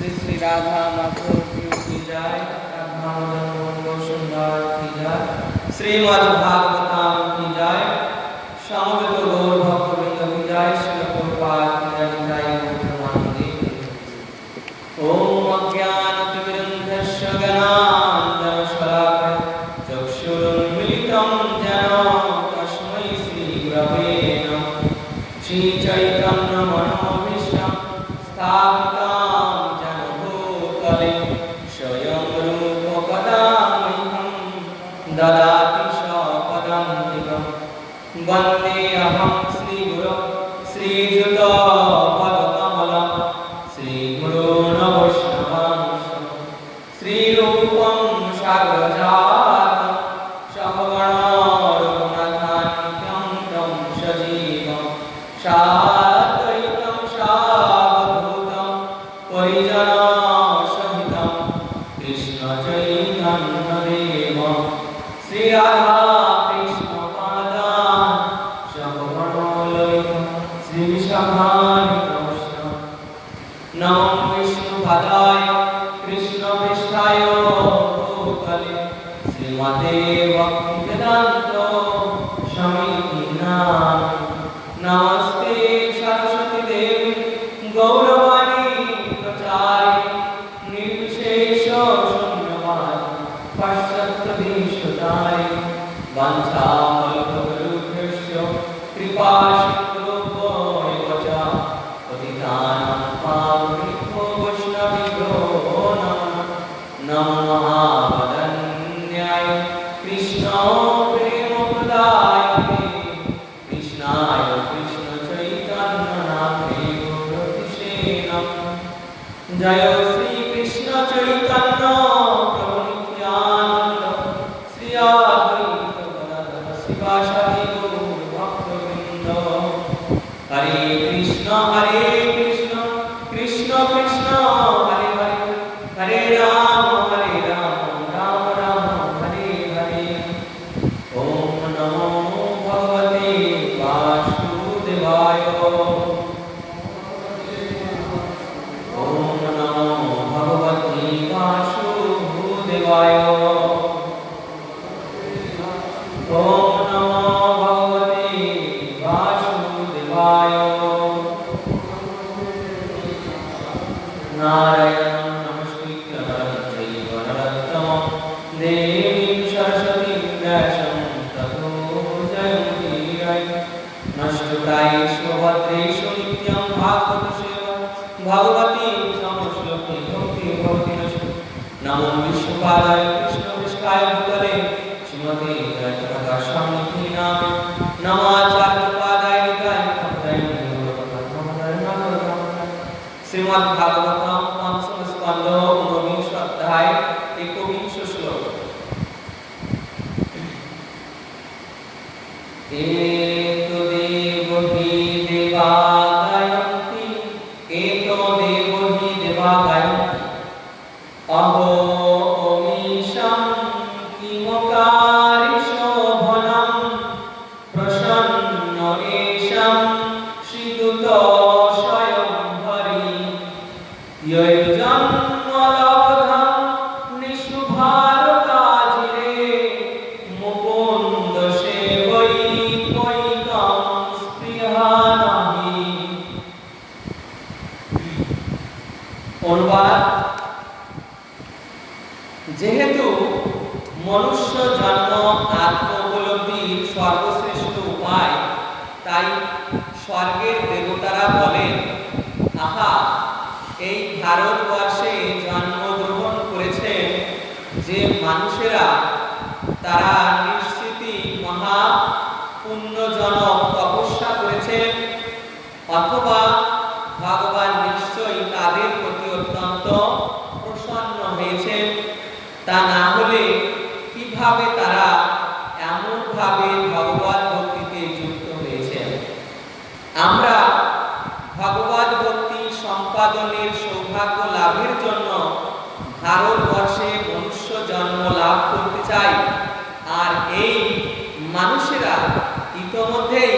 श्री श्री राधा माधव की जय, राधा मदन सुंदर की जय, श्रीमद् भागवतम की जय, समवेत गौर भक्तवृंद की जय, श्रील प्रभुपाद की जय, जय ओम अज्ञानतिमिरन्धस्य ज्ञानाञ्जनशलाकया चक्षुरुन्मीलितं येन तस्मै श्रीगुरवे नमः। श्रीचैतन्यमनोभीष्टं स्थापितं येन भूतले स्वयं रूपकदा मह्यं ददाति स्वपदान्तिकं। वन्देऽहं श्रीगुरो श्रीयुतपदकमलं श्रीगुरून् वैष्णवांश्च श्रीरूपं साग्रजातं सहगण रघुनाथान्वितं तं सजीवं साद्वैतं सावधूतं परिजनसहितं कृष्णचैतन्यदेवं श्रीराधाकृष्णपादान् सहगणललितं श्रीविशाखान्वितंश्च नमो विष्णुपदाय कृष्णपृष्ठाय भूतले श्रीमते भक्तिवेदान्त स्वामिने नमस्ते सरस्वती देवी गौरवाणी प्रचारिणे निर्विशेष शून्यवादी पाश्चात्यदेशतारिणे वाञ्छाकल्पतरुभ्यश्च कृपा सिन्धुभ्यो च पतितानां पावनेभ्यो वैष्णवेभ्यो नमो महावदन्याय कृष्ण प्रेमप्रदायते कृष्णाय कृष्णचैतन्यनाथे गौरतिसे नमः। जय श्री कृष्ण चैतन्य प्रभु नित्यानंद श्री अद्वैत गदाधर शिवासादि गौर भक्तवृंद। हरे कृष्ण कृष्ण कृष्ण हरे हरे, हरे राम राम राम हरे हरे। ओम नमो भगवते वासुदेवाय। ओम नमो भगवते वासुदेवाय। ओम नमो भगवते वासुदेवाय। नारायणं नमस्कृत्य नरं चैव नरोत्तमं देवीं सरस्वतीं व्यासं ततो जयमुदीरये। नमस्कृतायेषु भद्रेषु नित्यं भागवत सेवा भगवती समश्लोके भक्ति भवति नश्य। नमो विष्णुपादाय कृष्णपृष्ठाय भूतले श्रीमते जयप्रकाशामिति नामे नमाचार्यपादाय निताय भक्ताय श्रीमद् भागवतम पंचम स्कंद ऊनविंश अध्याय 21 श्लोक। एतो देवो हि देवा गायन्ति, एतो देवो हि देवा गायन्ति, अहो ओमीशं किमकारि शोभनं प्रसन्न एषं श्रीदूत स्वयंवरी। यैर्जन्मलब्धं निःशुभारकाजिरे मुकुन्द सेवैकैकं स्पृहा नहि। অনুবাদ। যেহেতু মনুষ্য জন্ম আত্ম উপলব্ধির সর্বশ্রেষ্ঠ উপায়, তাই স্বর্গের দেবতারা বলেন, আহা, এই ভারতবর্ষে জন্মগ্রহণ করেছেন যে মানুষেরা, তারা নিশ্চিতই মহা পুণ্যজনক তপস্যা করেছেন, অথবা ভগবান নিশ্চয়ই তাদের প্রতি অত্যন্ত প্রসন্ন হয়েছেন। তা না হলে কিভাবে তারা এমনভাবে ভগবত ভক্তিতে যুক্ত হয়েছেন? আমরা ভগবত ভক্তি সম্পাদনের সৌভাগ্য লাভের জন্য ভারতবর্ষে মনুষ্য জন্ম লাভ করতে চাই, আর এই মানুষেরা ইতোমধ্যেই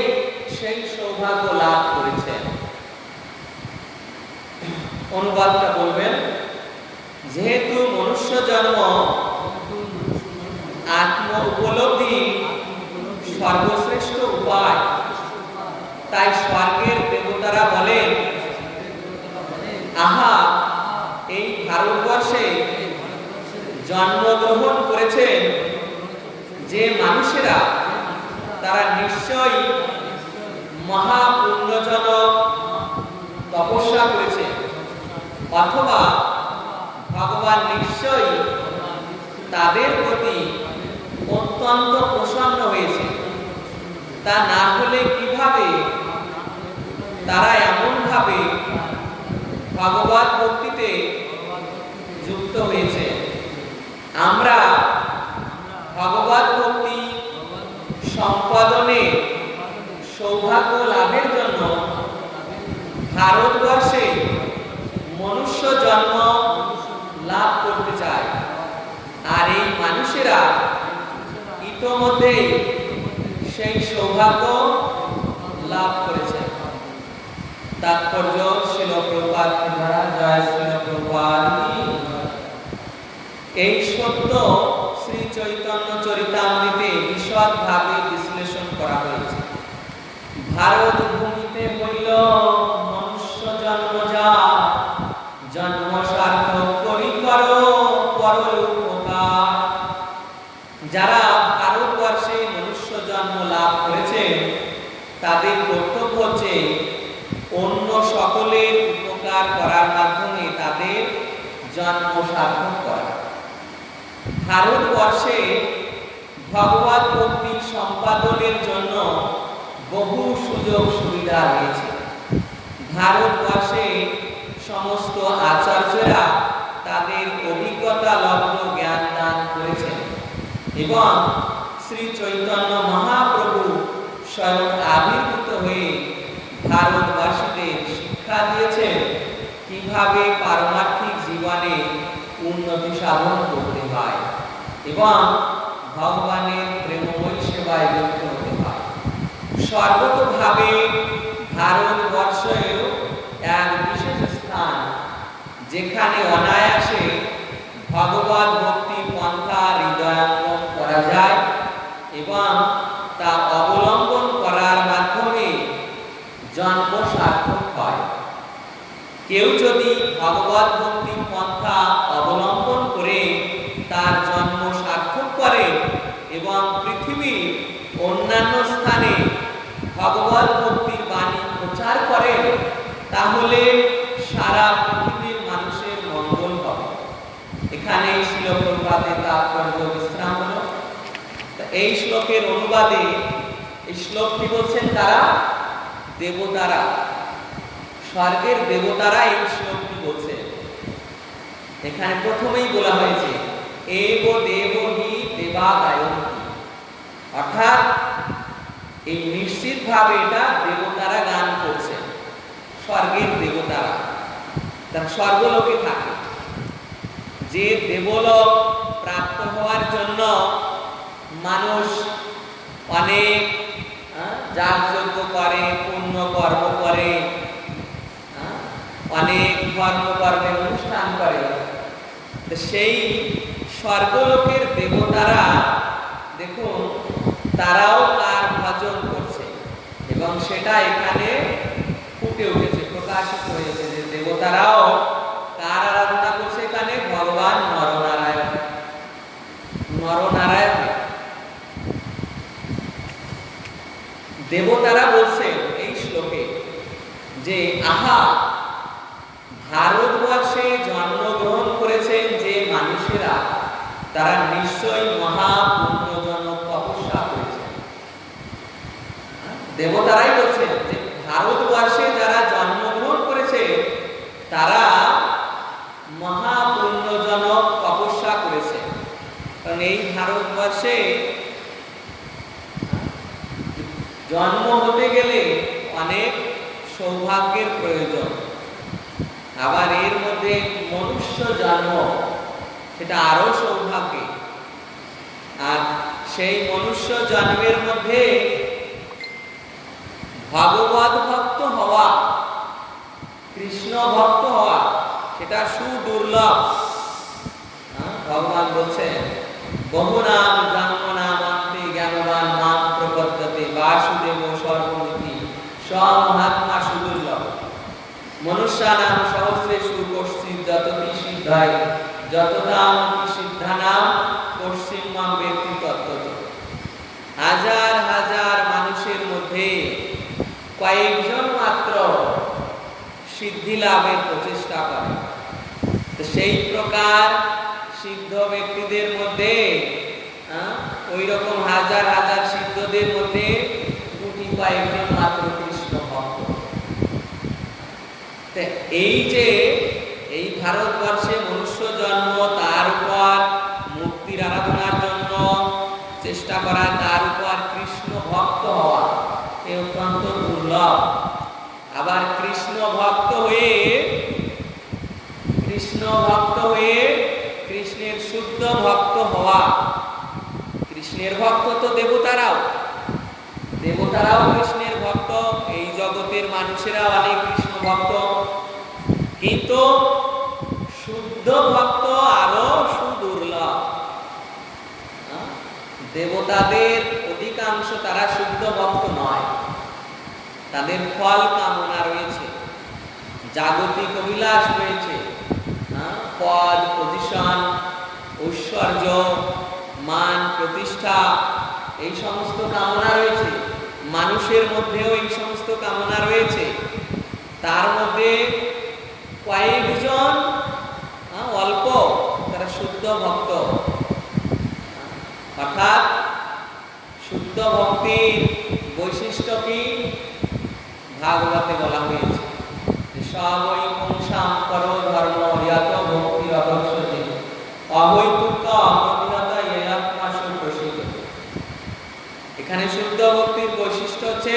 সেই সৌভাগ্য লাভ করেছেন। অনুবাদটা বলবেন। যেহেতু মনুষ্য জন্ম আত্ম উপলব্ধি সর্বশ্রেষ্ঠ উপায়, তাই স্বর্গের দেবতারা বলেন, আহা, এই ভারতবর্ষে জন্মগ্রহণ করেছেন যে মানুষেরা, তারা নিশ্চয়ই মহাপুণ্যজনক তপস্যা করেছে, অথবা ভগবান নিশ্চয়ই তাদের প্রতি অত্যন্ত প্রসন্ন হয়েছে। তা না হলে কিভাবে তারা এমনভাবে ভগবত ভক্তিতে যুক্ত হয়েছে? আমরা ভগবত ভক্তি সম্পাদনে সৌভাগ্য লাভের জন্য ভারতবর্ষে মনুষ্য জন্ম লাভ করতে চাই, আর এই মানুষেরা ইতোমধ্যে সেই সৌভাগ্য লাভ করেছে। তাৎপর্য শ্রীল প্রভুপাদ মহারাজ, জয় শ্রীল প্রভুপাদ। এই সত্য শ্রী চৈতন্য চরিতামৃতে বিশদভাবে বিশ্লেষণ করা হয়েছে। ভারত ভূমিতে হইল মনুষ্য জন্ম, যা জন্ম সার্থক করি করো পর উপকার। যারা ভারতবর্ষে মনুষ্য জন্ম লাভ করেছে, তাদের কর্তব্য হচ্ছে অন্য সকলের উপকার করার মাধ্যমে তাদের জন্ম সার্থক করা। ভারতবর্ষে ভগবত ভক্তি সম্পাদনের জন্য বহু সুযোগ সুবিধা রয়েছে। ভারতবর্ষে সমস্ত আচার্যরা তাদের অভিজ্ঞতা লব্ধ জ্ঞান দান করেছেন এবং শ্রী চৈতন্য মহাপ্রভু স্বয়ং আবির্ভূত হয়ে ভারতবাসীদের শিক্ষা দিয়েছেন কিভাবে পারমার্থিক জীবনে উন্নতি সাধন করতে হয় এবং ভগবানের প্রেমময় সেবায় যুক্ত হতে হয়। সর্বতোভাবে ভারতবর্ষেও এক বিশেষ স্থান, যেখানে অনায়াসে ভগবত ভক্তি পন্থা হৃদয়ঙ্গম করা যায় এবং তা অবলম্বন করার মাধ্যমে জন্ম সার্থক হয়। কেউ যদি ভগবত ভক্তি পন্থা অবলম্বন করে তার জন্ম সার্থক করে এবং পৃথিবীর অন্যান্য স্থানে ভগবত ভক্তির বাণী প্রচার করে, তাহলে সারা পৃথিবীর মানুষের মঙ্গল হবে। এখানে শ্রীল প্রভুপাদের তাৎপর্য বিশ্রাম হলো। এই শ্লোকের অনুবাদে এই শ্লোকটি বলছেন তারা দেবতারা, স্বর্গের দেবতারা এই শ্লোকটি বলছে। এখানে প্রথমেই বলা হয়েছে এব দেব হি দেবাদায়ন্তি, অর্থাৎ এই নিশ্চিতভাবে এটা দেবতারা গান করছে। স্বর্গের দেবতারা তারা স্বর্গলোকে থাকে। যে দেবলোক প্রাপ্ত হওয়ার জন্য মানুষ অনেক যাগযজ্ঞ করে, পুণ্য কর্ম করে, অনেক ধর্মকর্মের অনুষ্ঠান করে, সেই স্বর্গলোকের দেবতারা দেখুন তারাও তার ভজন করছে এবং সেটা এখানে ফুটে উঠেছে, প্রকাশিত হয়েছে যে দেবতারাও কার আরাধনা করছে এখানে? ভগবান নরনারায়ণ। নরনারায়ণ দেবতারা বলছেন এই শ্লোকে যে আহা, ভারতবর্ষে জন্মগ্রহণ করেছেন যে মানুষেরা, তারা নিশ্চয়ই মহাপুণ্যজনক তপস্যা করেছেন। দেবতারাই বলছেন যে ভারতবর্ষে যারা জন্মগ্রহণ করেছে তারা মহাপুণ্যজনক তপস্যা করেছে। কারণ এই ভারতবর্ষে জন্ম হতে গেলে অনেক সৌভাগ্যের প্রয়োজন। আবার এর মধ্যে মনুষ্য জন্ম, সেটা আরো সৌভাগ্য। আর সেই মনুষ্য জন্মের মধ্যে ভগবত ভক্ত হওয়া, কৃষ্ণ ভক্ত হওয়া, সেটা সুদুর্লভ। ভগবান বলছেন বহুনাম জন্মনামান্তে জ্ঞানবান মাম প্রপদ্যতে বাসুদেব সর্বমিতি স্বমহাত্মা সুদুর্লভ মনুষ্যানাম সহস্রেষু কশ্চিৎ যততি সিদ্ধায় যতদামপি সিদ্ধানাম কশ্চিৎ মাম বেত্তি তত্ত্বত। হাজার হাজার মানুষের মধ্যে কয়েকজন মাত্র সিদ্ধি লাভের প্রচেষ্টা করে। তো সেই প্রকার সিদ্ধ ব্যক্তিদের মধ্যে ওই রকম হাজার হাজার সিদ্ধদের মধ্যে গুটি কয়েকজন মাত্র কৃষ্ণ ভক্ত। এই যে এই ভারতবর্ষে মনুষ্য জন্ম, তার উপর মুক্তির আরাধনার জন্য চেষ্টা করা, তার উপর কৃষ্ণ ভক্ত হওয়া এ অত্যন্ত দুর্লভ। আবার কৃষ্ণ ভক্ত হয়ে কৃষ্ণের শুদ্ধ ভক্ত হওয়া, কৃষ্ণের ভক্ত তো দেবতারাও কৃষ্ণের ভক্ত, এই জগতের মানুষেরা অনেক কৃষ্ণ ভক্ত, কিন্তু শুদ্ধ ভক্ত আরো সুদুর্লভ। দেবতাদের অধিকাংশ তারা শুদ্ধ ভক্ত নয়, তাদের ফল কামনা রয়েছে, জাগতিক অভিলাষ রয়েছে, পদ, পজিশন, ঐশ্বর্য, মান, প্রতিষ্ঠা, এই সমস্ত কামনা রয়েছে। মানুষের মধ্যেও এই সমস্ত কামনা রয়েছে। তার মধ্যে কয়েকজন অল্প তারা শুদ্ধ ভক্ত। অর্থাৎ শুদ্ধ ভক্তির বৈশিষ্ট্য কি ভাগবতে বলা হয়েছে, সবই পুংসাম করো ধর্ম ইয়াত ভক্তি অদর্শতে অহৈতুক্য অপ্রতিহত ইয়াত্মাসু প্রসিদ্ধ। এখানে শুদ্ধ ভক্তির বৈশিষ্ট্য হচ্ছে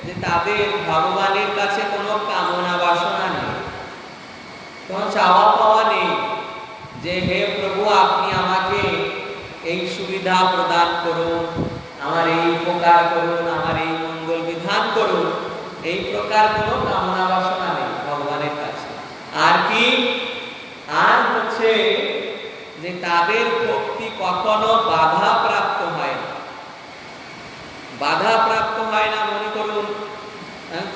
যে তাদের ভগবানের কাছে কোনো কামনা বাসনা নেই, কোনো চাওয়া পাওয়া নেই যে হে প্রভু আপনি আমাকে এই সুবিধা প্রদান করুন, আমার এই উপকার করুন, আমার এই মঙ্গল বিধান করুন, এই প্রকার কোনো কামনা বাসনা নেই ভগবানের কাছে। আর কি, আর হচ্ছে যে তাদের ভক্তি কখনো বাধা প্রাপ্ত হয় না। বাধা প্রাপ্ত হয় না, মনে করুন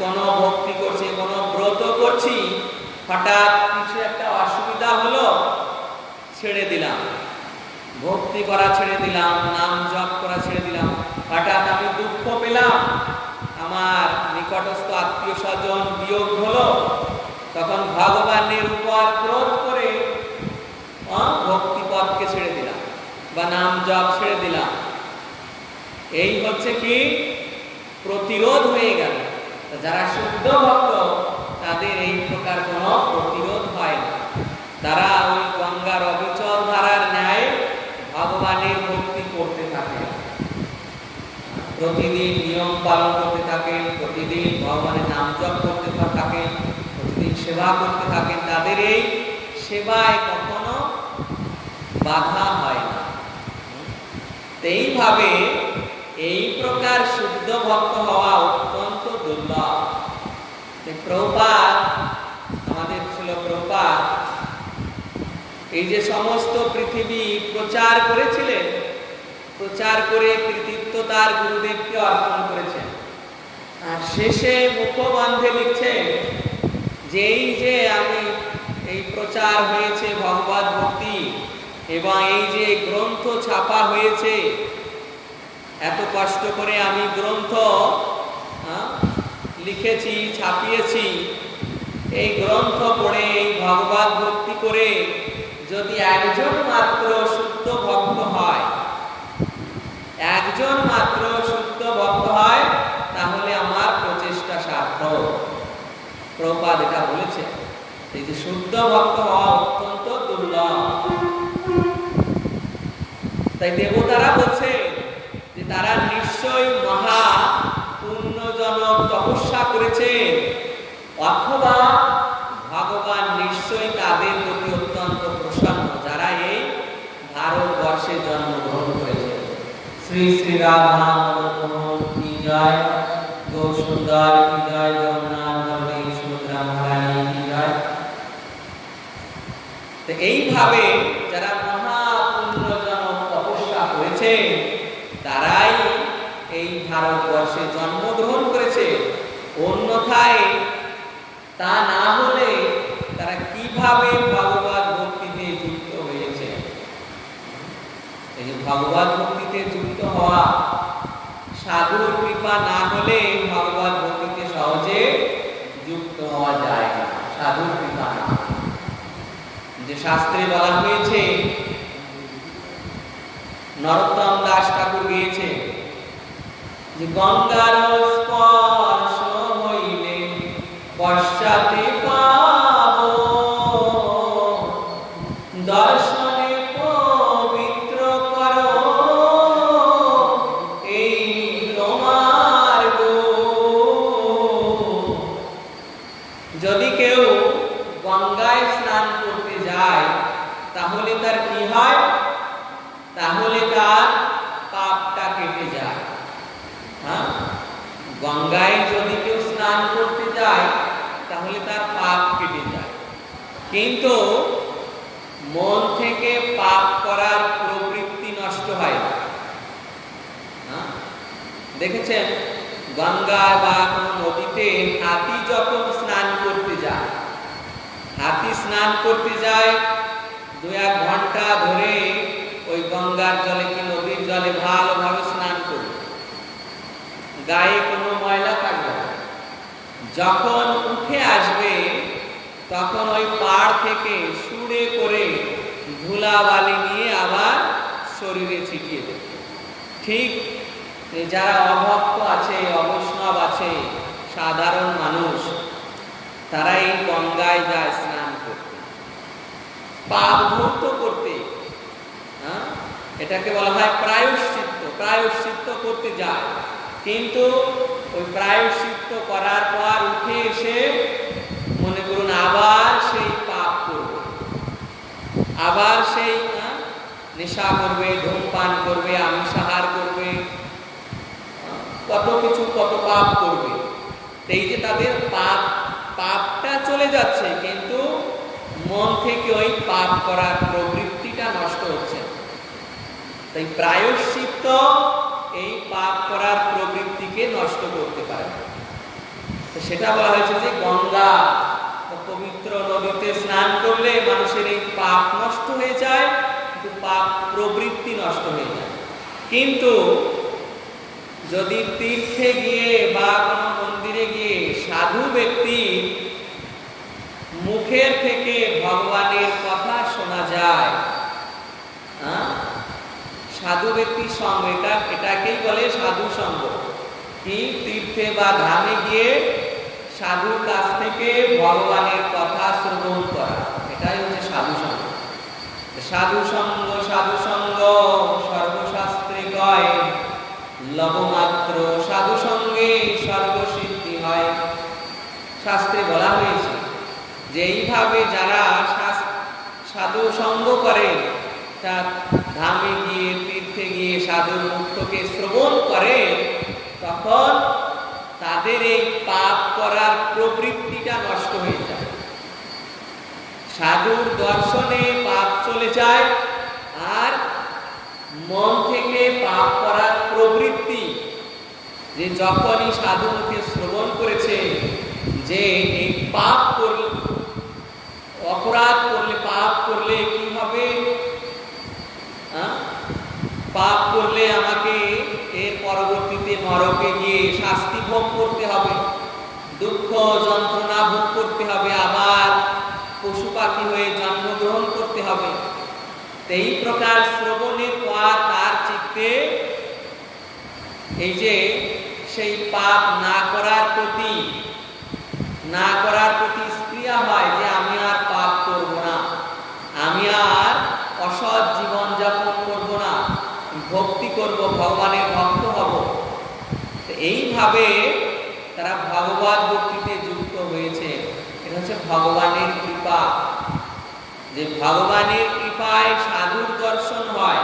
কোনো ভক্তি করছি, কোনো ব্রত করছি, হঠাৎ কিছু একটা অসুবিধা হলো, ছেড়ে দিলাম, ভক্তি করা ছেড়ে দিলাম, নাম জপ করা ছেড়ে দিলাম, হঠাৎ আমি দুঃখ পেলাম, আমার নিকটস্থ আত্মীয় স্বজন বিয়োগ হলো, তখন ভগবানের উপর ক্রোধ করে ভক্তি পথকে ছেড়ে দিলাম বা নাম জপ ছেড়ে দিলাম। এই হচ্ছে কি প্রতিরোধ হয়ে গেল। যারা শুদ্ধ ভক্ত তাদের এই প্রকার কোনো প্রতিরোধ হয় না। তারা ওই গঙ্গার অবিচল ধারার ন্যায় ভগবানের ভক্তি করতে থাকে, প্রতিদিন নিয়ম পালন করতে থাকেন, প্রতিদিন ভগবানের নাম জপ করতে থাকেন, প্রতিদিন সেবা করতে থাকেন। তাদের এই সেবায় কখনো বাধা হয় না। এইভাবে এই প্রকার শুদ্ধ ভক্ত হওয়া অত্যন্ত দুর্লভ। প্রভুপাদ, আমাদের ছিল প্রভুপাদ, এই যে সমস্ত পৃথিবী প্রচার করেছিলেন, প্রচার করে কৃতিত্ব তার গুরুদেবকে অর্পণ করেছেন। আর শেষে মুখবন্ধে লিখছেন যে এই যে আমি এই প্রচার হয়েছে ভগবত ভক্তি এবং এই যে গ্রন্থ ছাপা হয়েছে, এত কষ্ট করে আমি গ্রন্থ লিখেছি, ছাপিয়েছি, এই গ্রন্থ পড়ে এই ভগবত ভক্তি করে যদি একজন মাত্র শুদ্ধ ভক্ত হয়, একজন মাত্র শুদ্ধ ভক্ত হয়, তাহলে আমার প্রচেষ্টা সার্থক। প্রভুপাদ এটা বলেছে, এই যে শুদ্ধ ভক্ত হওয়া অত্যন্ত দুর্লভ। তাই দেবতারা বলছে যে তারা নিশ্চয়ই মহা পুণ্যজনক তপস্যা করেছে, অথবা ভগবান নিশ্চয়ই তাদের প্রতি অত্যন্ত প্রসন্ন, যারা এই ভারতবর্ষে জন্মগ্রহণ করেছে। শ্রী শ্রী রাধা কি জয়, গৌ সুন্দর কি জয়, জগন্নাথ বলদেব সুভদ্রা মহারানী কি জয়। তো এইভাবে যারা মহা হয়েছে তারাই এই ভারতবর্ষে জন্মগ্রহণ করেছে, অন্যথায় তা না হলে তারা কিভাবে ভগবত ভক্তিতে যুক্ত হয়েছে। এই যে ভগবত ভক্তিতে যুক্ত হওয়া, সাধুর কৃপা না হলে ভগবত ভক্তিতে সহজে যুক্ত হওয়া যায় না, সাধুর কৃপা না। যে শাস্ত্রে বলা হয়েছে, নরোত্তম দাস ঠাকুর গিয়েছে যে গঙ্গার স্পর্শ হইলে পশ্চাতে পাব, দর্শনে পবিত্র করো এই তোমার গো। যদি কেউ গঙ্গায় স্নান করতে যায় তাহলে তার কি হয়? তাহলে তার পাপটা কেটে যায়। হ্যাঁ, গঙ্গায় যদি কেউ স্নান করতে যায় তাহলে তার পাপ কেটে যায়, কিন্তু মন থেকে পাপ করার প্রবৃত্তি নষ্ট হয় না। দেখেছেন, গঙ্গায় বা কোনো নদীতে হাতি যখন স্নান করতে যায়, হাতি স্নান করতে যায় 2-1 ঘন্টা ধরে ওই গঙ্গার জলে কি নদীর জলে ভালোভাবে স্নান করবে, গায়ে কোনো ময়লা থাকবে না। যখন উঠে আসবে তখন ওই পাড় থেকে সুরে করে ধুলাবালি নিয়ে আবার শরীরে ছিটিয়ে দেবে। ঠিক যারা অভক্ত আছে, অবৈষ্ণব আছে, সাধারণ মানুষ, তারা এই গঙ্গায় যায় স্নান করতে, পাপ ধৌত করতে। এটাকে বলা হয় প্রায়শ্চিত্ত। প্রায়শ্চিত্ত করতে যায়, কিন্তু ওই প্রায়শ্চিত্ত করার পর উঠে এসে মনে করুন আবার সেই পাপ করবে, আবার সেই নেশা করবে, ধূমপান করবে, আমিষাহার করবে, কত কিছু, কত পাপ করবে। এই যে তাদের পাপটা চলে যাচ্ছে, কিন্তু মন থেকে ওই পাপ করার প্রবৃত্তিটা নষ্ট হচ্ছে। তাই প্রায়শ্চিত্ত এই পাপ করার প্রবৃত্তিকে নষ্ট করতে পারে। সেটা বলা হয়েছে যে গঙ্গা পবিত্র নদীতে স্নান করলে মানুষের এই পাপ নষ্ট হয়ে যায়, কিন্তু পাপ প্রবৃত্তি নষ্ট হয়ে যায়। কিন্তু যদি তীর্থে গিয়ে বা কোনো মন্দিরে গিয়ে সাধু ব্যক্তি মুখের থেকে ভগবানের কথা শোনা যায়, সাধু ব্যক্তির সঙ্গ, এটাকেই বলে সাধু সঙ্গ। কি তীর্থে বা ধামে গিয়ে সাধুর কাছ থেকে ভগবানের কথা শ্রবণ করা, এটাই হচ্ছে সাধু সঙ্গ। সাধু সঙ্গ, সাধু সঙ্গ সর্বশাস্ত্রে কয় লবমাত্র, সাধু সঙ্গে সর্বসিদ্ধি হয়। শাস্ত্রে বলা হয়েছে যে এইভাবে যারা সাধু সঙ্গ করে, তার ধামে গিয়ে তীর্থে গিয়ে সাধুর মুক্তকে শ্রবণ করে, তখন তাদের এই পাপ করার প্রবৃত্তিটা নষ্ট হয়ে যায়। সাধুর দর্শনে পাপ চলে যায়, আর মন থেকে পাপ করার প্রবৃত্তি, যে যখনই সাধু মুখে শ্রবণ করেছে যে এই পাপ করলে, অপরাধ করলে, পাপ করলে কি হবে, পাপ করলে আমাকে এর পরবর্তীতে নরকে গিয়ে শাস্তি ভোগ করতে হবে, দুঃখ যন্ত্রণা ভোগ করতে হবে, আবার পশু পাখি হয়ে জন্মগ্রহণ করতে হবে। এই প্রকার শ্রবণের পর তার চিত্তে এই যে সেই পাপ না করার প্রতি স্পৃহা হয়, যে আমি আর পাপ করব না, আমি আর অসৎ জীবন যাপন করব না, ভক্তি করব, ভগবানের ভক্ত হব। এইভাবে তারা ভগবত ভক্তিতে যুক্ত হয়েছে। এটা হচ্ছে ভগবানের কৃপা, যে ভগবানের কৃপায় সাধুর দর্শন হয়,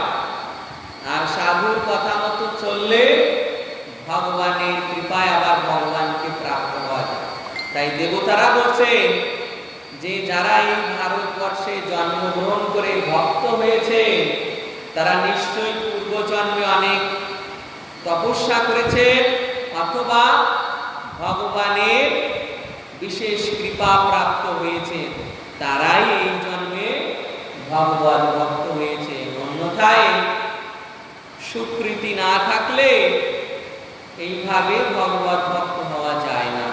আর সাধুর কথা মতো চললে ভগবানের কৃপায় আবার ভগবানকে প্রাপ্ত হওয়া যায়। তাই দেবতারা বলছে যে যারা এই ভারতবর্ষে জন্মগ্রহণ করে ভক্ত হয়েছে, তারা নিশ্চয়ই পূর্ব পূর্বজন্মে অনেক তপস্যা করেছেন অথবা ভগবানের বিশেষ কৃপা প্রাপ্ত হয়েছে, তারাই এই জন্মে ভগবত ভক্ত হয়েছে। অন্যথায় সুকৃতি না থাকলে এইভাবে ভগবত ভক্ত হওয়া যায় না।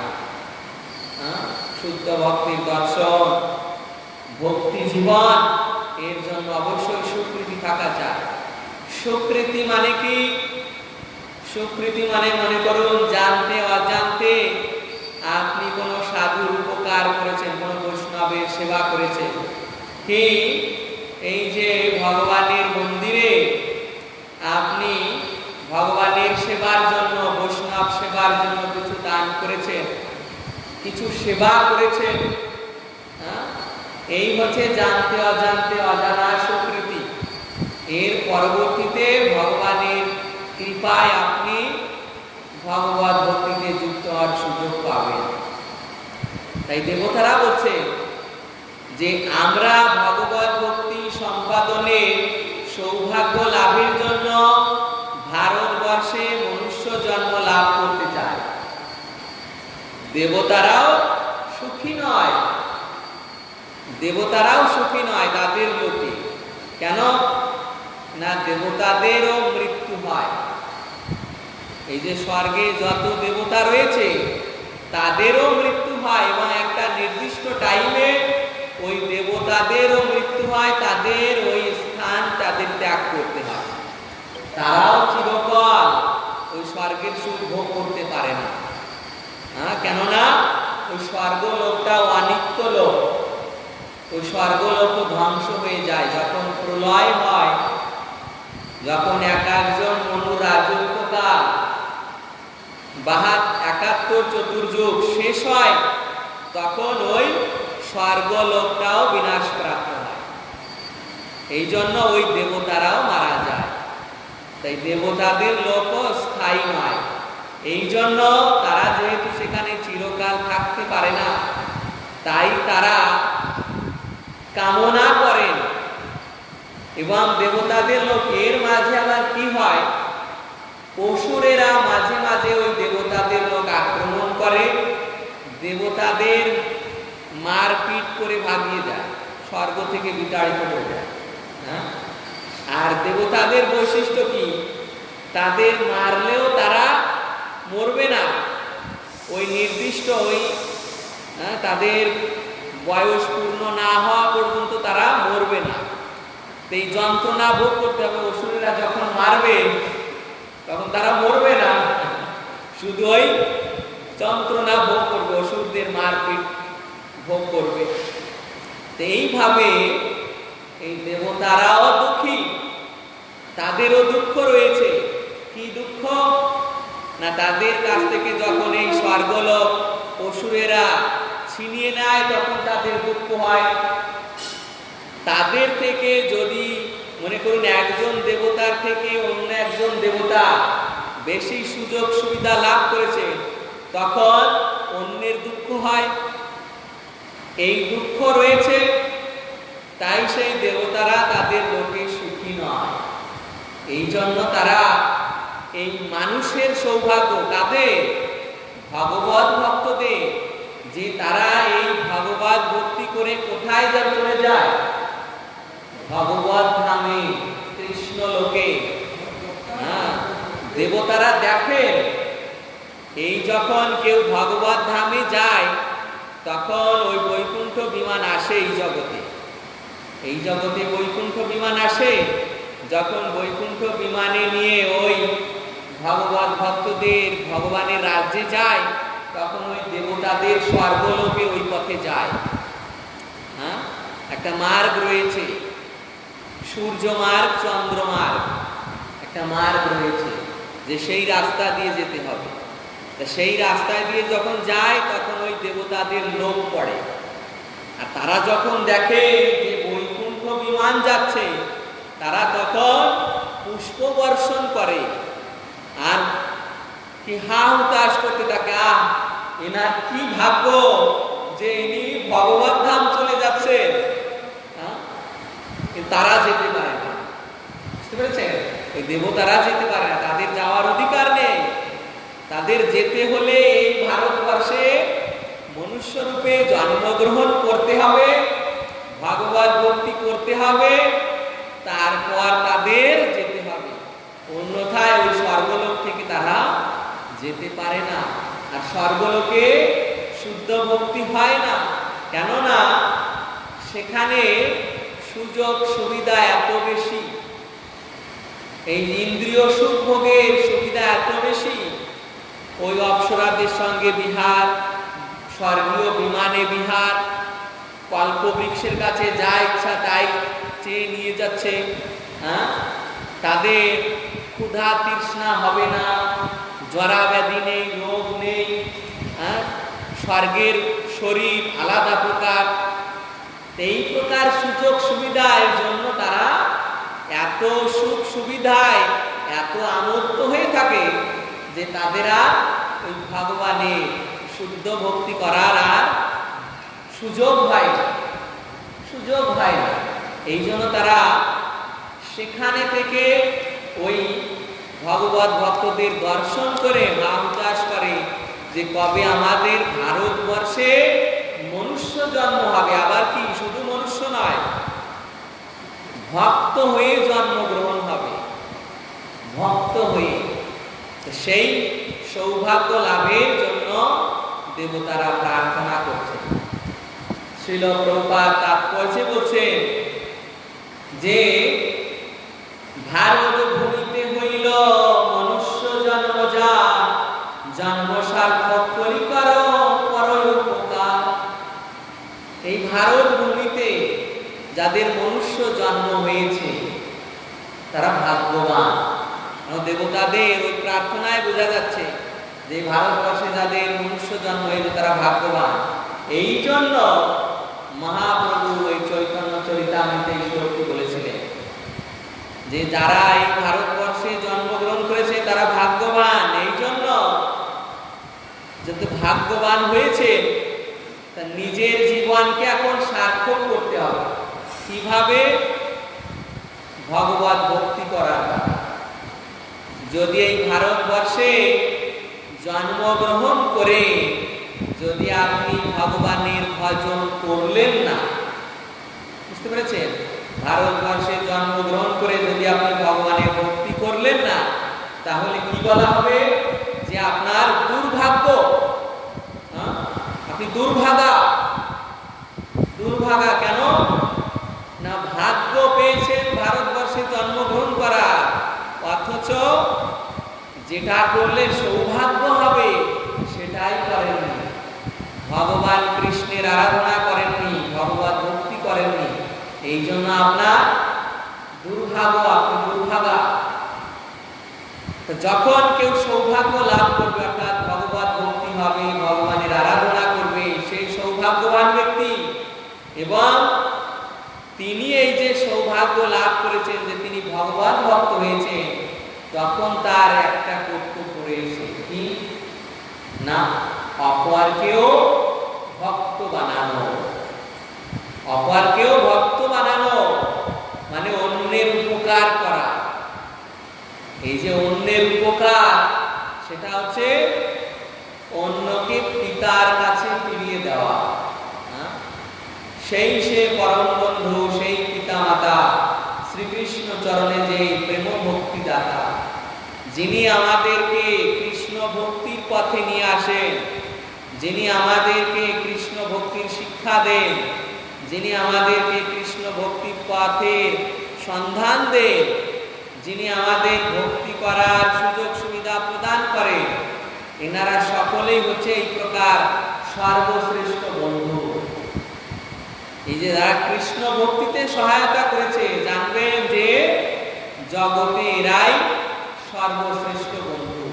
শুদ্ধ ভক্তির দর্শন, ভক্তি জীবন, এর জন্য অবশ্যই সুকৃতি থাকা চাই। সুকৃতি মানে কি? সুকৃতি মানে মনে করুন জানতে অজান্তে আপনি কোনো সাধুর উপকার করেছেন, কোনো বৈষ্ণবের সেবা করেছেন। কি এই যে ভগবানের মন্দিরে আপনি ভগবানের সেবার জন্য, বৈষ্ণব সেবার জন্য কিছু দান করেছেন, কিছু সেবা করেছেন, এই হচ্ছে জানতে অজান্তে অজানা সুকৃতি। এর পরবর্তীতে ভগবানের কৃপায় আপনি ভগবত ভক্তিতে যুক্ত হওয়ার সুযোগ পাবেন। তাই দেবতারা বলছে যে আমরা ভগবত ভক্তি সম্পাদনে সৌভাগ্য লাভের জন্য ভারতবর্ষে মনুষ্য জন্ম লাভ করতে চায়। দেবতারাও সুখী নয়, দেবতারাও সুখী নয় তাদের লোকে। কেন না? দেবতাদেরও মৃত্যু হয়। এই যে স্বর্গে যত দেবতা রয়েছে তাদেরও মৃত্যু হয়, এবং একটা নির্দিষ্ট টাইমে ওই দেবতাদেরও মৃত্যু হয়, তাদের ওই স্থান তাদের ত্যাগ করতে হয়। তারাও চিরকাল ওই স্বর্গের সুখ ভোগ করতে পারে না। কেননা ওই স্বর্গলোকটা অনিত্য লোক, ওই স্বর্গলোক ধ্বংস হয়ে যায়। যখন প্রলয় হয়, যখন এক একজন মনুর রাজত্বকাল 71 চতুর্যুগ শেষ হয়, তখন ওই স্বর্গলোকটাও বিনাশ প্রাপ্ত হয়। এই জন্য ওই দেবতারাও মারা যায়। তাই দেবতাদের লোকও স্থায়ী নয়। এই জন্য তারা যেহেতু সেখানে চিরকাল থাকতে পারে না, তাই তারা কামনা করেন। এবং দেবতাদের লোক এর মাঝে আবার কি হয়, অসুরেরা মাঝে মাঝে ওই দেবতাদের লোক আক্রমণ করে, দেবতাদের মারপিট করে ভাগিয়ে দেয়, স্বর্গ থেকে বিতাড়িত করে দেয়। আর দেবতাদের বৈশিষ্ট্য কি? তাদের মারলেও তারা মরবে না, ওই নির্দিষ্ট ওই তাদের বয়স পূর্ণ না হওয়া পর্যন্ত তারা মরবে না। এই যন্ত্রণা ভোগ করতে হবে। অসুরেরা যখন মারবে তখন তারা মরবে না, শুধু ওই যন্ত্রণা ভোগ করবে, অসুরদের মারপিট ভোগ করবে। এইভাবে এই দেবতারাও দুঃখী, তাদেরও দুঃখ রয়েছে। কি দুঃখ না? তাদের কাছ থেকে যখন এই স্বর্গলোক অসুরেরা ছিনিয়ে নেয় তখন তাদের দুঃখ হয়। তাদের থেকে যদি মনে করুন একজন দেবতার থেকে অন্য একজন দেবতা বেশি সুযোগ সুবিধা লাভ করেছে, তখন অন্যের দুঃখ হয়। এই দুঃখ রয়েছে, তাই সেই দেবতারা তাদের লোকে সুখী নয়। এই জন্য তারা এই মানুষের সৌভাগ্য তাদের ভগবত ভক্তদের, যে তারা এই ভগবত ভক্তি করে কোথায় যা চলে যায়, ভগবত ধামে, কৃষ্ণ লোকে। দেবতারা দেখেন এই যখন কেউ ভগবত ধামে যায় তখন ওই বৈকুণ্ঠ বিমান আসে এই জগতে। এই জগতে বৈকুণ্ঠ বিমান আসে। যখন বৈকুণ্ঠ বিমানে নিয়ে ওই ভগবত ভক্তদের ভগবানের রাজ্যে যায়, তখন ওই দেবতাদের স্বর্গলোকে ওই পথে যায়। একটা মার্গ রয়েছে, সূর্য মার্গ, চন্দ্র মার্গ, একটা মার্গ রয়েছে যে সেই রাস্তা দিয়ে যেতে হবে। সেই রাস্তায় দিয়ে যখন যায় তখন ওই দেবতাদের লোক পড়ে। আর তারা যখন দেখে যে বৈকুণ্ঠ বিমান যাচ্ছে, তারা তখন পুষ্প বর্ষণ করে আর কি হা হুতাশ করতে থাকে, এনার কি ভাগ্য যে ইনি ভগবত ধাম চলে যাচ্ছে। তারা যেতে পারে না, বুঝতে পেরেছেন? ওই দেবতারা যেতে পারে না, তাদের যাওয়ার অধিকার নেই। তাদের যেতে হলে এই ভারতবর্ষে মনুষ্য রূপে জন্মগ্রহণ করতে হবে, ভগবত ভক্তি করতে হবে, তারপর তাদের যেতে হবে। অন্যথায় ওই স্বর্গলোক থেকে তারা যেতে পারে না। আর স্বর্গলোকে শুদ্ধ ভক্তি হয় না, কেননা সেখানে সুযোগ সুবিধা এত বেশি, এই ইন্দ্রিয় সুখ ভোগের সুবিধা এত বেশি। ওই অপ্সরাদের সঙ্গে বিহার, স্বর্গীয় বিমানে বিহার, কল্পবৃক্ষের কাছে যা ইচ্ছা তাই চেয়ে নিয়ে যাচ্ছে। তাদের ক্ষুধা তৃষ্ণা হবে না, জরা ব্যাধি নেই, রোগ নেই। স্বর্গের শরীর আলাদা প্রকার। এই প্রকার সুযোগ সুবিধার জন্য তারা এত সুখ সুবিধায় এত আনন্দ হয়ে থাকে যে তাদের আর ওই ভগবানের শুদ্ধ ভক্তি করার আর সুযোগ হয় না, সুযোগ হয় না। এই জন্য তারা সেখানে থেকে ওই ভগবত ভক্তদের দর্শন করে উচ্ছ্বাস করে যে কবে আমাদের ভারতবর্ষে মনুষ্য জন্ম হবে। আবার কি, শুধু মনুষ্য নয়, ভক্ত হয়ে জন্মগ্রহণ হবে, ভক্ত হয়ে। সেই সৌভাগ্য লাভের জন্য দেবতারা প্রার্থনা করছে। শ্রীল প্রভুপাদ তাৎপর্যে বলছেন যে ভারত ভূমিতে হইল মনুষ্য জন্ম, যা জন্ম সার্থক করি করো পরোপকার। এই ভারত ভূমিতে যাদের মনুষ্য জন্ম হয়েছে তারা ভাগ্যবান। দেবতাদের ওই প্রার্থনায় বোঝা যাচ্ছে যে ভারতবর্ষে যাদের মনুষ্য জন্ম হয়েছে তারা ভাগ্যবান। এই জন্য মহাপ্রভু ওই চৈতন্য চরিতামৃতে এই শ্লোকটি বলেছিলেন যে যারা এই ভারতবর্ষে জন্মগ্রহণ করেছে তারা ভাগ্যবান। এই জন্য যেহেতু ভাগ্যবান হয়েছে, তা নিজের জীবনকে এখন সার্থক করতে হবে। কিভাবে? ভগবত ভক্তি করার দ্বারা। যদি এই ভারতবর্ষে জন্মগ্রহণ করে যদি আপনি ভগবানের ভজন করলেন না, বুঝতে পেরেছেন? ভারতবর্ষে জন্মগ্রহণ করে যদি আপনি ভগবানের ভক্তি করলেন না, তাহলে কি বলা হবে? যে আপনার দুর্ভাগ্য, আপনি দুর্ভাগা। দুর্ভাগা কেন না? ভাগ্য পেয়েছেন ভারতবর্ষে জন্মগ্রহণ করা, অথচ যেটা করলে সৌভাগ্য হবে সেটাই করেননি। ভগবান কৃষ্ণের আরাধনা করেননি, ভগবত ভক্তি করেননি। এই জন্য আপনার দুর্ভাগ্য, আপনি দুর্ভাগা। যখন কেউ সৌভাগ্য লাভ করবে, অর্থাৎ ভগবত ভক্তি হবে, ভগবানের আরাধনা করবে, সেই সৌভাগ্যবান ব্যক্তি। এবং তিনি এই যে সৌভাগ্য লাভ করেছেন যে তিনি ভগবত ভক্ত হয়েছেন, তখন তার একটা কর্তব্য রয়েছে, কি না? অপরকেও ভক্ত বানানো। অপরকেও ভক্ত বানানো মানে অন্যের উপকার করা। এই যে অন্যের উপকার, সেটা হচ্ছে অন্যকে পিতার কাছে ফিরিয়ে দেওয়া। সেই সে পরম বন্ধু, সেই পিতা মাতা শ্রীকৃষ্ণ চরণে যে প্রেম ভক্তি দাতা, যিনি আমাদেরকে কৃষ্ণ ভক্তির পথে নিয়ে আসেন, যিনি আমাদেরকে কৃষ্ণ ভক্তির শিক্ষা দেন, যিনি আমাদেরকে কৃষ্ণ ভক্তির পথের সন্ধান দেন, যিনি আমাদের ভক্তি করার সুযোগ সুবিধা প্রদান করেন, এনারা সকলেই হচ্ছে এই প্রকার সর্বশ্রেষ্ঠ বন্ধু। এই যে যারা কৃষ্ণ ভক্তিতে সহায়তা করেছে, জানবেন যে জগতে এরাই সর্বশ্রেষ্ঠ বন্ধু।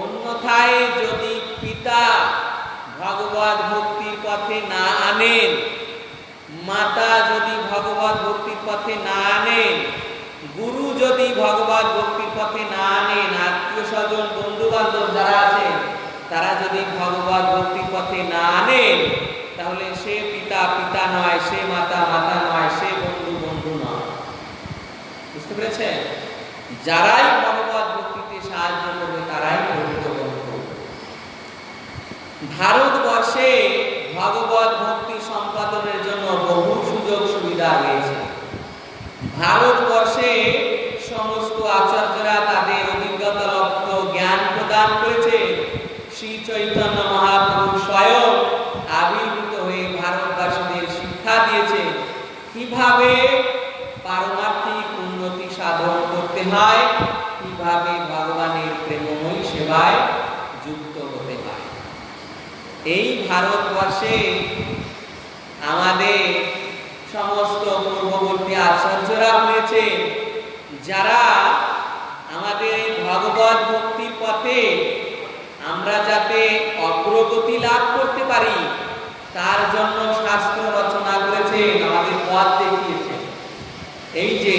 অন্যথায় যদি পিতা ভগবত ভক্তির পথে না আনেন, মাতা যদি ভগবত ভক্তির পথে না আনেন, গুরু যদি ভগবত ভক্তির পথে না আনেন, আত্মীয় স্বজন বন্ধু বান্ধব যারা আছেন তারা যদি ভগবত ভক্তির পথে না আনেন, তাহলে সে পিতা পিতা নয়, সে মাতা মাতা নয়, সে বন্ধু বন্ধু নয়। বুঝতে পেরেছেন? যারাই ভগবত ভক্তিতে সাহায্য করবে তারাই প্রকৃত বন্ধু। ভারতবর্ষে ভগবত ভক্তি সম্পাদনের জন্য বহু সুযোগ সুবিধা রয়েছে। ভারতবর্ষে সমস্ত আচার্যরা তাদের অভিজ্ঞতা লব্ধ জ্ঞান প্রদান করেছে। শ্রী চৈতন্য মহাপ্রভু স্বয়ং আবির্ভূত হয়ে ভারতবাসীদের শিক্ষা দিয়েছে কিভাবে পারমার্থিক উন্নতি সাধন করতে হয়, কিভাবে ভগবানের প্রেমময়ী সেবায় যুক্ত হতে হয়। এই ভারতবর্ষে আমাদের সমস্ত পূর্ববর্তী আচার্যরা হয়েছে যারা আমাদের এই ভগবত ভক্তির পথে আমরা যাতে অগ্রগতি লাভ করতে পারি তার জন্য শাস্ত্র রচনা করেছে, আমাদের পথ দেখিয়েছে। এই যে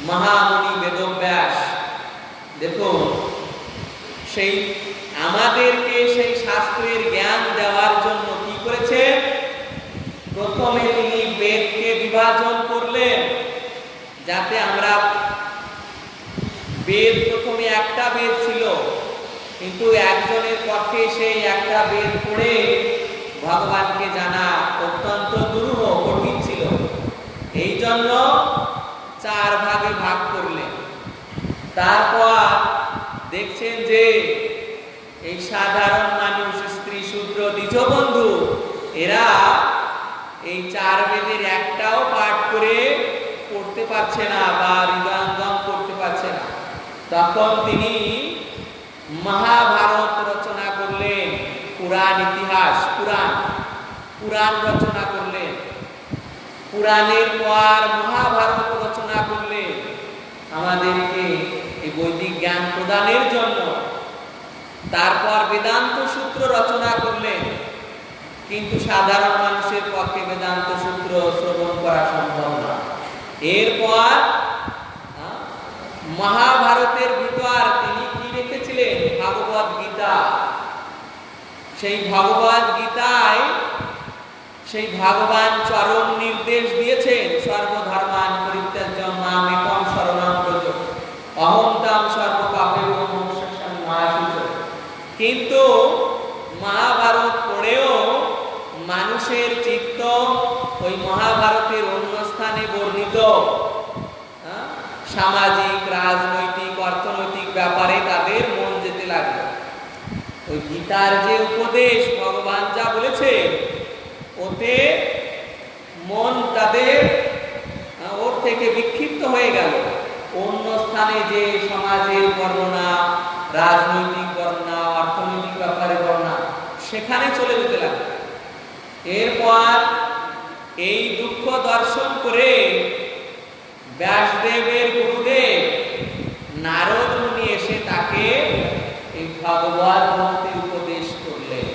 মহামুনি বেদব্যাস, দেখুন সেই আমাদেরকে সেই শাস্ত্রের জ্ঞান দেওয়ার জন্য কি করেছে, প্রথমে তিনি বেদকে বিভাজন করলেন যাতে আমরা, বেদ প্রথমে একটা বেদ ছিল কিন্তু একজনের পক্ষে সেই একটা বেদ পড়ে ভগবানকে জানা অত্যন্ত দুরূহ কঠিন ছিল। এই জন্য 4 ভাগে ভাগ করলেন। তারপর দেখছেন যে এই সাধারণ মানুষ, স্ত্রী, শূদ্র, দ্বিজবন্ধু এরা এই 4 বেদের একটাও পাঠ করে পড়তে পারছে না বা হৃদয়ঙ্গম করতে পারছে না। তখন তিনি মহাভারত রচনা করলেন, পুরাণ ইতিহাস, পুরাণ রচনা করলেন। পুরাণের পর মহাভারত রচনা করলেন আমাদেরকে এই বৈদিক জ্ঞান প্রদানের জন্য। তারপর বেদান্ত সূত্র রচনা করলেন, কিন্তু সাধারণ মানুষের পক্ষে বেদান্ত সূত্র শ্রবণ করা সম্ভব না। এরপর মহাভারতের ভিতর তিনি কি রেখেছিলেন, ভগবত গীতা। সেই ভগবত গীতায় সেই ভগবান চরম নির্দেশ দিয়েছেন, সর্বধর্মান পরিত্যাজ্যং মাম একং শরণং ব্রজ অহং ত্বং সর্বপাপেভ্যো মোক্ষয়িষ্যামি মা শুচঃ। কিন্তু মহাভারত পড়েও মানুষের চিত্ত ওই মহাভারতের অন্য স্থানে বর্ণিত সামাজিক, রাজনৈতিক, অর্থনৈতিক ব্যাপারে তাদের মন যেতে লাগলো। ওই গীতার যে উপদেশ ভগবান যা বলেছে ওতে মন তাদের ওর থেকে বিক্ষিপ্ত হয়ে গেল। অন্য স্থানে যে সমাজের বর্ণনা, রাজনৈতিক বর্ণনা, অর্থনৈতিক ব্যাপারে বর্ণনা, সেখানে চলে যেতে লাগলো। এরপর এই দুঃখ দর্শন করে ব্যাসদেবের গুরুদেব নারদ মুনি এসে তাকে এই ভাগবত ভক্তি উপদেশ করলেন,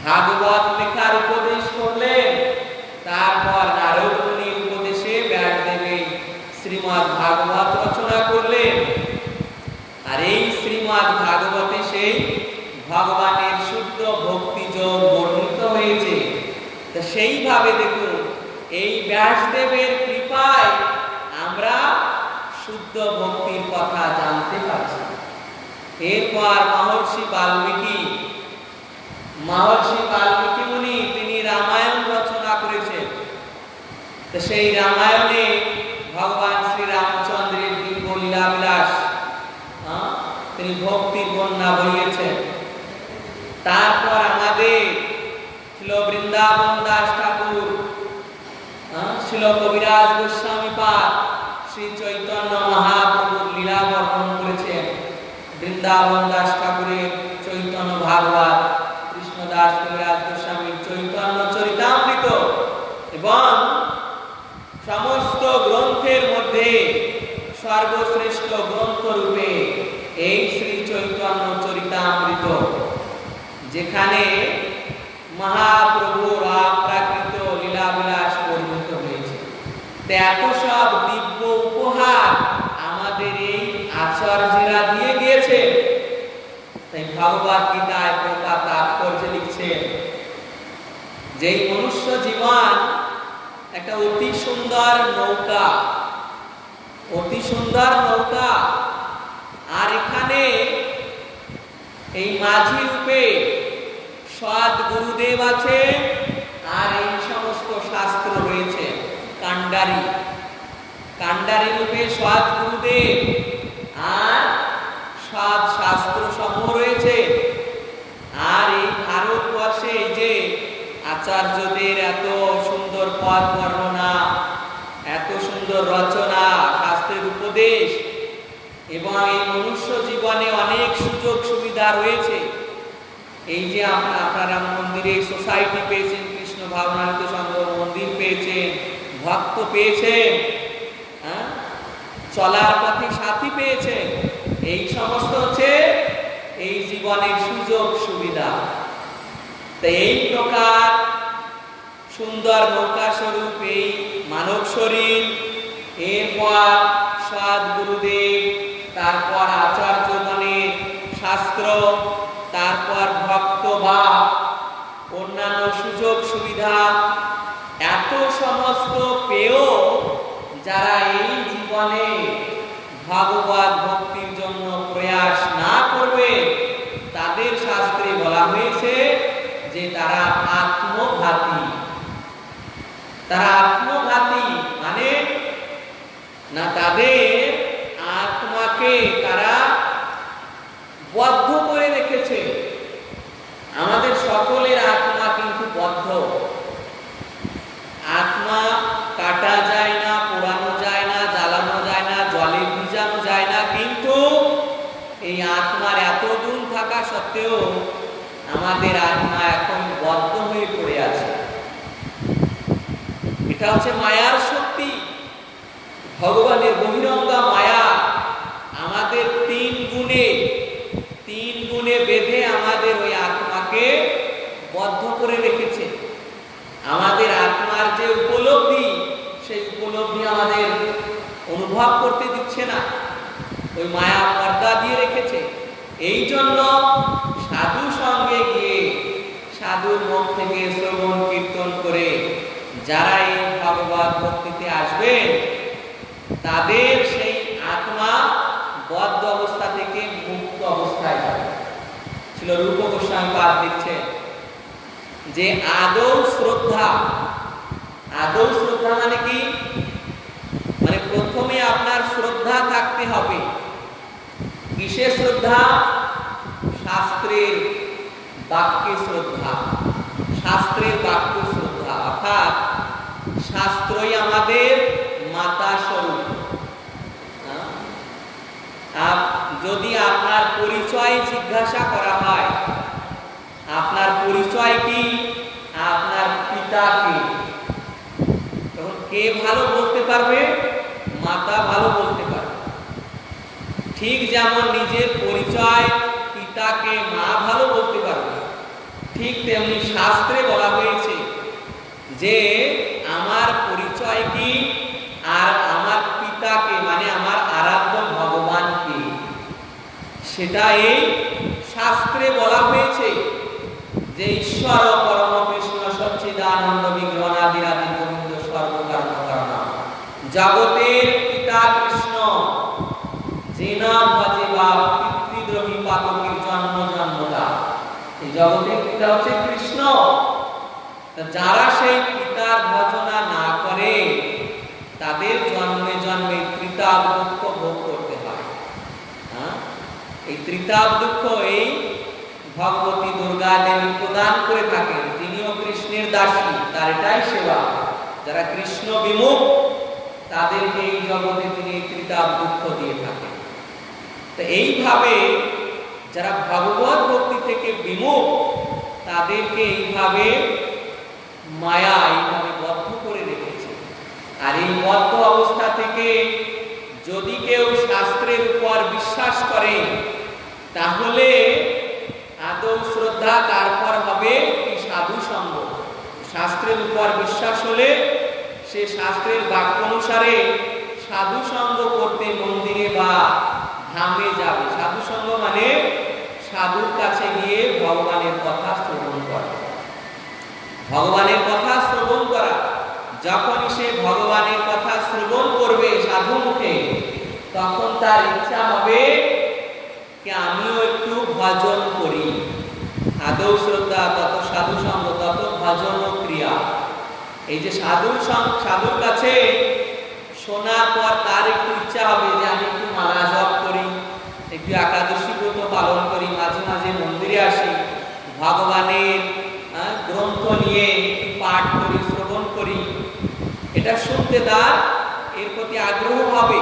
ভাগবত লেখার উপদেশ করলেন। তারপর নারদ মুনির উপদেশে ব্যাসদেব শ্রীমদ্ ভাগবত রচনা করলেন। আর এই শ্রীমদ্ ভাগবতে সেই ভগবানের শুদ্ধ ভক্তি যোগ বর্ণিত হয়েছে। তো সেইভাবে দেখুন এই ব্যাসদেবের কৃপায় আমরা শুদ্ধ ভক্তির কথা জানতে পারছি। এরপর মহর্ষি বাল্মীকি মুনি তিনি রামায়ণ রচনা করেছেন। তো সেই রামায়ণে ভগবান শ্রী রামচন্দ্রের দিব্য লীলা বিলাস তিনি ভক্তির বন্যা বইয়েছেন। তারপর আমাদের ছিল বৃন্দাবন দাস ঠাকুর, ছিল কবিরাজ গোস্বামী পাদ, শ্রী চৈতন্য মহাপ্রভুর লীলা বর্ণন করেছেন। বৃন্দাবন দাস ঠাকুরের চৈতন্য ভাগবত, কৃষ্ণদাস কবিরাজ গোস্বামীর চৈতন্য চরিতামৃত এবং সমস্ত গ্রন্থের মধ্যে সর্বশ্রেষ্ঠ গ্রন্থ রূপে এই শ্রী চৈতন্য চরিতামৃত, যেখানে মহাপ্রভুর অপ্রাকৃত লীলাবিলাস বর্ণিত হয়েছে। এত সব দিব্য উপহার আমাদের এই আচার্যরা দিয়ে গিয়েছে। তাই ভগবত গীতায় প্রভুপাদ তাৎপর্য লিখছেন যে মনুষ্য জীবন একটা অতি সুন্দর নৌকা, অতি সুন্দর নৌকা। আর এখানে এই মাঝি রূপে সৎ গুরুদেব আছে, আর এই সমস্ত শাস্ত্র রয়েছে। কাণ্ডারি রূপে সৎ গুরুদেব আর সৎ শাস্ত্র সমূহ রয়েছে। আর এই ভারতবর্ষে এই যে আচার্যদের এত সুন্দর পদ বর্ণনা, এত সুন্দর রচনা, শাস্ত্রের উপদেশ, এবং এই মনুষ্য জীবনে অনেক সুযোগ সুবিধা রয়েছে। এই যে আপনারা মন্দিরে সোসাইটি পেয়েছেন, কৃষ্ণ ভাবনামৃত সংঘ মন্দির পেয়েছেন, ভক্ত পেয়েছেন, চলার পথে সাথী পেয়েছেন, এই সমস্ত হচ্ছে এই জীবনের সুযোগ সুবিধা। তো এই প্রকার সুন্দর নৌকা স্বরূপ এই মানব শরীর, এরপর সৎ গুরুদেব, তারপর আচার্যগণের শাস্ত্র, তারপর ভক্ত বা অন্যান্য সুযোগ সুবিধা, এত সমস্ত পেয়েও যারা এই জীবনে ভগবত ভক্তির জন্য প্রয়াস না করবে, তাদের শাস্ত্রে বলা হয়েছে যে তারা আত্মঘাতী। তারা আত্মঘাতী মানে না, তাদের আত্মাকে তারা বদ্ধ করে রেখেছে। আমাদের সকলের আত্মা কিন্তু বদ্ধ। আত্মা কাটা যায় না, পোড়ানো যায় না, জ্বালানো যায় না, জলে ভিজানো যায় না, কিন্তু এই আত্মার এত গুণ থাকা সত্ত্বেও আমাদের আত্মা এখন বদ্ধ হয়ে পড়ে আছে। এটা হচ্ছে মায়ার শক্তি, ভগবানের বহিরঙ্গা মায়া। আমাদের তিন গুণে বেঁধে আমাদের ওই আত্মাকে বদ্ধ করে রেখেছে। আমাদের আত্মার যে উপলব্ধি, সেই উপলব্ধি আমাদের অনুভব করতে দিচ্ছে না, ওই মায়া পর্দা দিয়ে রেখেছে। এই জন্য সাধু সঙ্গে গিয়ে সাধুর মুখ থেকে শ্রবণ কীর্তন করে যারা এই ভগবত ভক্তিতে আসবেন, তাদের সেই আত্মা বদ্ধ অবস্থা থেকে মুক্ত অবস্থায় যাবে। ছিল রূপ গোস্বামী পাদ দিচ্ছে যে আদৌ শ্রদ্ধা মানে কি? মানে প্রথমে আপনার শ্রদ্ধা থাকতে হবে। কিসের শ্রদ্ধা? শাস্ত্রের বাক্যে শ্রদ্ধা। শাস্ত্রের বাক্য শ্রদ্ধা, অর্থাৎ শাস্ত্রই আমাদের মাতা স্বরূপ। যদি আপনার পরিচয় জিজ্ঞাসা করা হয়, আপনার পরিচয় কি, আপনার পিতা কে, তখন কে ভালো বলতে পারবে? মাতা ভালো বলতে পারবে। ঠিক যেমন নিজের পরিচয় পিতাকে মা ভালো বলতে পারবে, ঠিক তেমনি শাস্ত্রে বলা হয়েছে যে আমার পরিচয় কি আর আমার পিতাকে মানে আমার আরাধ্য ভগবানকে, সেটা এই শাস্ত্রে বলা হয়েছে যে ঈশ্বর পরম কৃষ্ণ সচ্চিদানন্দ বিগ্রহাদিরাদি গোবিন্দ সর্বকারণ কারণ জগতের পিতা কৃষ্ণ, জেনা ভজে বা পিতৃদ্রোহী পাতকীর জন্ম জন্মদা। এই জগতের পিতা হচ্ছে কৃষ্ণ। যারা সেই পিতার ভজনা না করে, তাদের জন্মে জন্মে ত্রিতাপ দুঃখ ভোগ করতে হয়। এই ত্রিতাপ দুঃখ এই ভগবতী দুর্গা দেবী প্রদান করে থাকেন। তিনিও কৃষ্ণের দাসী, তার এটাই সেবা। যারা কৃষ্ণ বিমুখ, তাদেরকে এই জগতে তিনি ত্রিতাপ দুঃখ দিয়ে থাকেন। তো এইভাবে যারা ভগবত ভক্তি থেকে বিমুখ, তাদেরকে এইভাবে মায়া এইভাবে বদ্ধ করে রেখেছে। আর এই বদ্ধ অবস্থা থেকে যদি কেউ শাস্ত্রের উপর বিশ্বাস করে, তাহলে আদৌ শ্রদ্ধা, তারপর হবে কি সাধু সঙ্গ। শাস্ত্রের উপর বিশ্বাস হলে সে শাস্ত্রের বাক্য অনুসারে সাধু সঙ্গ করতে মন্দিরে বা ধামে যাবে। সাধু সঙ্গ মানে সাধুর কাছে গিয়ে ভগবানের কথা শ্রবণ করা। ভগবানের কথা শ্রবণ করা, যখনই সে ভগবানের কথা শ্রবণ করবে সাধু মুখে, তখন তার ইচ্ছা হবে যে আমিও একটু ভজন করি। আদৌ শ্রদ্ধা, তত সাধু সঙ্গ, তত ভজন ও ক্রিয়া। এই যে সাধুর কাছে শোনার পর তার একটু ইচ্ছা হবে যে আমি একটু মালা জপ করি, একটু একাদশী ব্রত পালন করি, মাঝে মাঝে মন্দিরে আসি, ভগবানের গ্রন্থ নিয়ে পাঠ করি, শ্রবণ করি। এটা শুনতে তার এর প্রতি আগ্রহ হবে।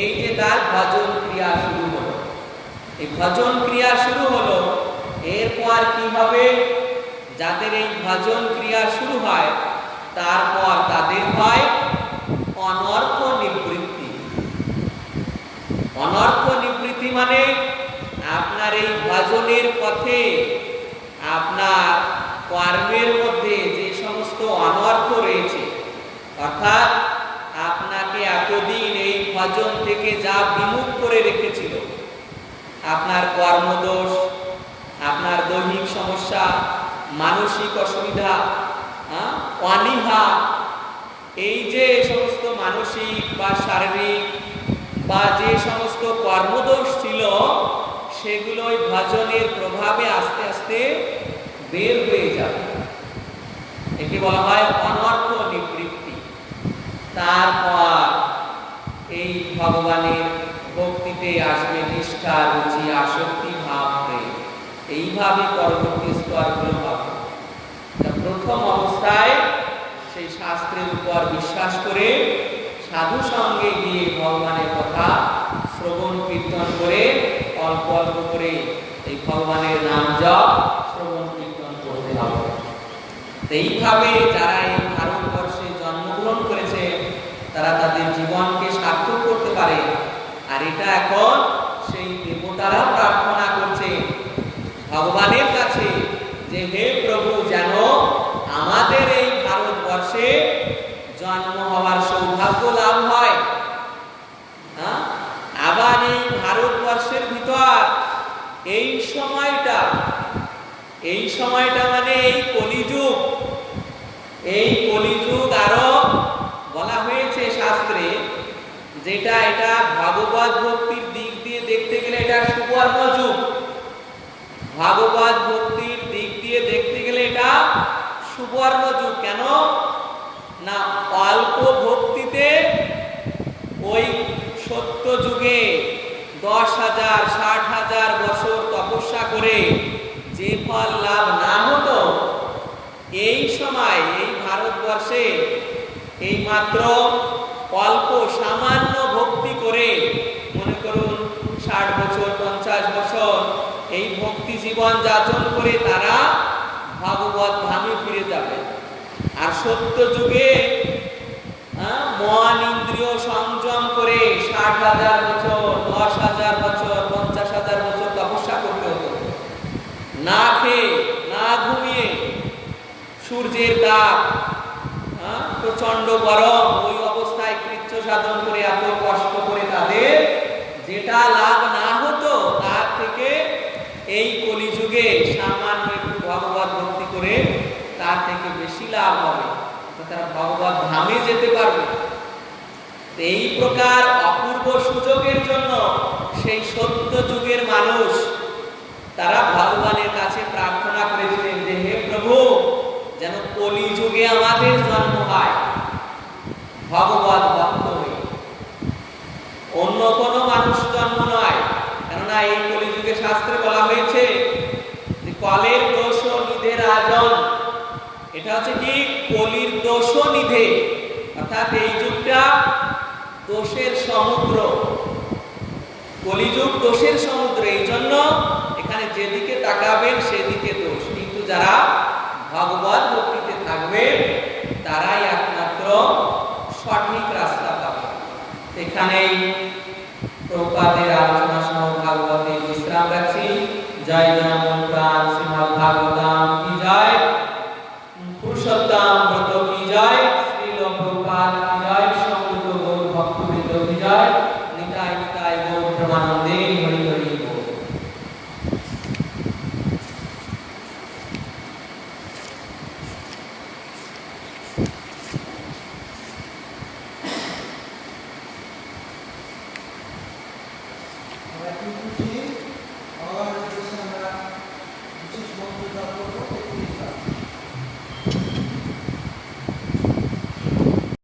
এই যে তার ভজন ক্রিয়া শুরু হলো, এই ভজন ক্রিয়া শুরু হলো, এরপর কি হবে? যাদের এই ভজন ক্রিয়া শুরু হয়, তারপর তাদের হয় অনর্থ নিবৃত্তি। অনর্থ নিবৃত্তি মানে আপনার এই ভজনের পথে আপনার কর্মের মধ্যে যে সমস্ত অনর্থ রয়েছে, অর্থাৎ আপনাকে এতদিন এই ভজন থেকে যা বিমুখ করে রেখেছিল, আপনার কর্মদোষ, আপনার দৈহিক সমস্যা, মানসিক অসুবিধা, অনীহা, এই যে সমস্ত মানসিক বা শারীরিক বা যে সমস্ত কর্মদোষ ছিল, সেগুলো ওই ভজনের প্রভাবে আস্তে আস্তে বের হয়ে যাবে। একে বলা হয় অনর্থ নিবৃত্তি। তারপর এই ভগবানের ভক্তিতে আসবে নিষ্ঠা, রুচি, আসক্তি ভাব হয়ে। এইভাবে পরবর্তী স্তরগুলো হবে। প্রথম অবস্থায় সেই শাস্ত্রের উপর বিশ্বাস করে সাধু সঙ্গে গিয়ে ভগবানের কথা শ্রবণ কীর্তন করে অল্প অল্প করে এই ভগবানের নাম জপ শ্রবণ কীর্তন করতে হবে। এইভাবে যারা এই ভারতবর্ষে জন্মগ্রহণ করেছে, তারা তাদের জীবনকে সার্থক করতে পারে। আর এটা এখন সেই দেবতারা প্রার্থনা করছে ভগবানের কাছে যে হে প্রভু, যেন আমাদের এই ভারতবর্ষে জন্ম হওয়ার সৌভাগ্য লাভ হয়। আবার এই ভারতবর্ষের ভিতর এই সময়টা মানে এই কলিযুগ, এই কলিযুগ আরো বলা হয়েছে শাস্ত্রে, যেটা এটা ভাগবত ভক্তির দিক দিয়ে দেখতে গেলে এটা সুবর্ণ যুগ। ভাগবত ভক্তির দিক দিয়ে দেখতে গেলে এটা সুবর্ণ যুগ। কেন না? অল্প ভক্তিতে ওই সত্য যুগে 10,000 60,000 বছর তপস্যা করে যে ফল লাভ না হতো, এই সময় এই ভারতবর্ষে এই মাত্র অল্প সামান্য ভক্তি করে, মনে করুন 60 বছর 50 বছর এই ভক্তি জীবন যাপন করে তারা ভাগবত ধামে ফিরে যাবে। আর সত্য যুগে মন ইন্দ্রিয় সংযম করে 60,000 বছর 10,000 বছর 50,000 বছর তপস্যা করতে হতো, না খেয়ে না ঘুমিয়ে, সূর্যের তাপ, প্রচন্ড গরম, ওই অবস্থায় কৃচ্ছ সাধন করে এত কষ্ট করে তাদের যেটা লাভ না হতো, তার থেকে এই কলিযুগে সামান্য একটু ভগবত ভক্তি করে তার থেকে বেশি লাভ হবে, তারা ভগবত ধামে যেতে পারবে। এই প্রকার অপূর্ব সুযোগের জন্য সেই সত্য যুগের মানুষ তারা ভগবানের কাছে প্রার্থনা করেছিলেন যে হে প্রভু, যেন কলিযুগে আমাদের জন্ম হয় ভগবত ভক্ত হয়ে, অন্য কোনো মানুষ জন্ম নয়। কেননা এই কলিযুগে শাস্ত্রে বলা হয়েছে যে কলের দোষ নিধে রাজন, এটা হচ্ছে কি কলির দোষ নিধে, অর্থাৎ এই যুগটা দোষের সমুদ্র, কলিযুগ দোষের সমুদ্র। এই জন্য এখানে যেদিকে তাকাবেন সেদিকে দোষ, কিন্তু যারা ভগবত ভক্তিতে থাকবে তারাই একমাত্র সঠিক রাস্তা পাবে। এখানেই প্রভুপাদের